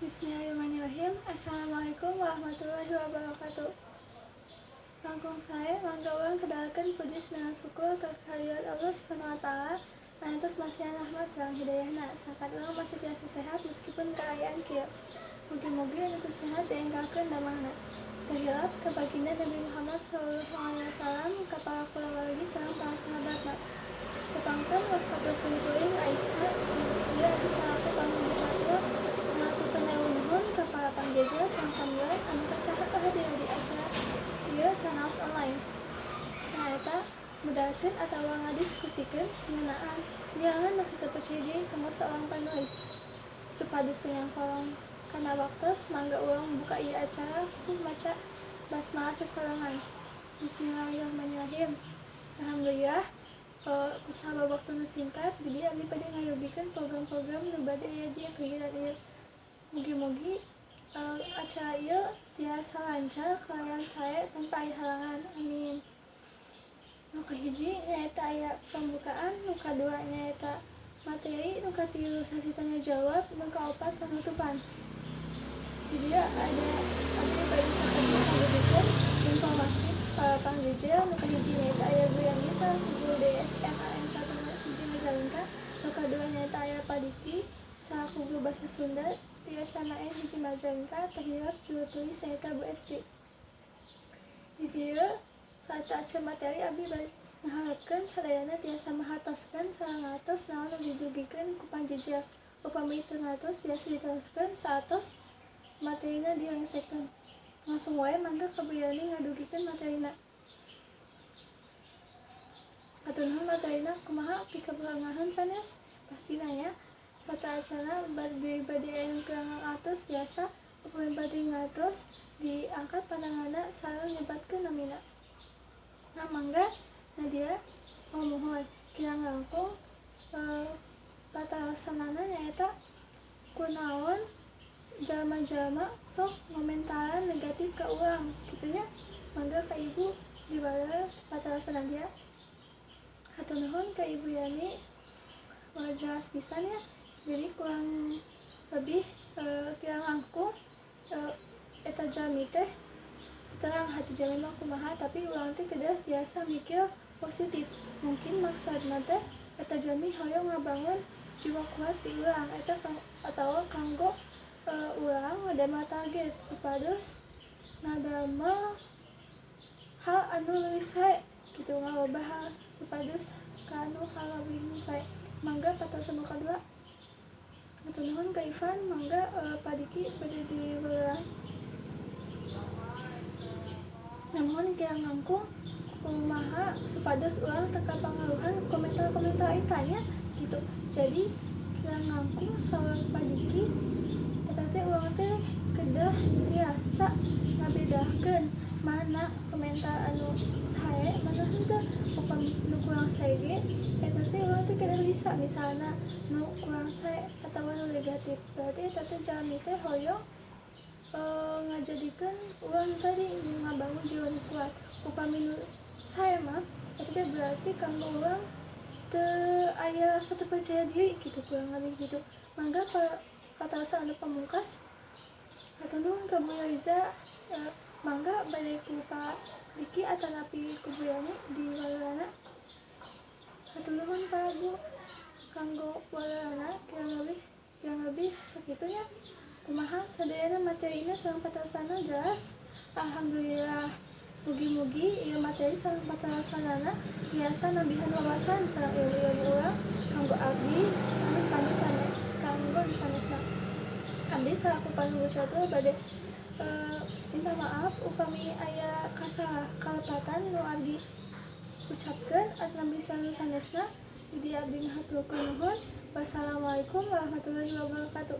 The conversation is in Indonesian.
Bismillahirrahmanirrahim. Assalamualaikum warahmatullahi wabarakatuh. Langkung saya mangga urang kedalakeun puji sareng syukur ka kehadirat Allah Subhanahu wa taala antos masihan rahmat sareng hidayahna sakat urang masih tiasa sehat meskipun kaayaan kieu. Mugi-mugi anu teu sehat dienggalkeun damalna. Tahiyat ka baginda Nabi Muhammad sallallahu alaihi wasallam ka para kulawargi sareng para sahabatna. Kepangkeun wastapun sungkuring Aisyah dia bisa aku panggung catur ka para panggeja sang panggilan anu kasaha hadir di acara ieu sanaos online. Nyaeta mudahkeun atawa ngadiskusikeun ngeunaan jangan nasi teu percaya diri kanggo seorang penulis. Supados yang kolong kana waktos mangga urang buka ieu acara ku maca basmalah sesorangan. Bismillahirrahmanirrahim. Alhamdulillah usaha waktu nu singkat jadi abdi bade ngayugikeun program-program nu bade aya di kegiatan ieu. Mugi-mugi acara ieu tiasa lancar kalian saya tanpa aya halangan. Amin. Nu kahiji nyaeta aya pembukaan, nu kadua nyaeta materi, nu katilu sesi tanya jawab, nu kaopat penutupan. Di dia ada abdi bade sakedik ngabudikeun informasi para panggeja. Nu kahiji nyaeta aya Bu Yanisa, guru DSM AM 1 hiji Majalengka. Nu kadua nyaeta aya Padiki selaku guru bahasa Sunda tiasa main hiji Majalengka. Tahiyat juru tulis nyaeta Bu Esti. Di dieu saat acara materi abdi ngaharepkeun sadayana tiasa mahartoskeun sareng ngatos naon nu didugikeun ku panggeja. Upami teu ngatos tiasa diteruskeun saatos materina direngsekeun. Langsung wae mangga ka Bu Yani ngadugikeun materina. Atur nuhun materina kumaha pikaberangahan sanes pasti nanya sarta acara bade anu kurang atos tiasa upami bade ngatos diangkat pandanganna sareng nyebatkeun namina. Nah mangga Nadia mohon kirang langkung patalaksanana nyaeta kunaon jalma-jalma sok ngomentaran negatif ka urang kitu nya. Mangga ka Ibu dibala patalaksanana dia. Hatur nuhun ka Ibu Yani jelas pisan ya. Jadi kurang lebih kirang langkung eta jalmi teh terang hati jalmi mah kumaha tapi urang teh kedah tiasa mikir positif. Mungkin maksudna teh eta jalmi hoyong ngabangun jiwa kuat di urang eta atawa kanggo urang ngadamel target supados ngadamel hal anu leuwih sae kitu ngalobah hal supados ka anu hal leuwih sae. Mangga patosan nu kadua. Hatur nuhun ka Ivan, mangga Padiki bade diulang. Namun kirang langkung kumaha supados urang teu kapangaruhan komentar-komentar itanya gitu. Jadi kirang langkung saurang Padiki eta teh urang teh kedah tiasa ngabedakeun mana komentar anu sae mana henteu. Upami nu kurang sae ge eta teh urang teh kedah bisa misalna nu kurang sae atawa nu negatif. Berarti eta teh jalmi teh hoyong ngajadikeun urang tadi ngabangun jiwa nu kuat. Upami nu sae mah eta teh berarti kanggo urang teu aya rasa teu percaya diri kitu kurang lebih gitu. Mangga pataosan anu pamungkas. Hatur nuhun ka Bu Liza. Mangga bade ku Pak Diki atanapi ku Bu Yani di walana. Hatur nuhun Pak Bu kanggo walana kirang lebih sakitunya. Kumaha sadayana materina sareng pataosana jelas. Alhamdulillah. Mugi-mugi ieu materi sareng pataosanana tiasa nambihan wawasan sareng ilmu urang kanggo abdi kanggo sanesna. Abdi salaku panunggu catur bade minta maaf upami aya kalepatan nu abdi ucapkeun atawa bisa nu sanesna. Jadi abdi ngahaturkeun nuhun. Wassalamualaikum warahmatullahi wabarakatuh.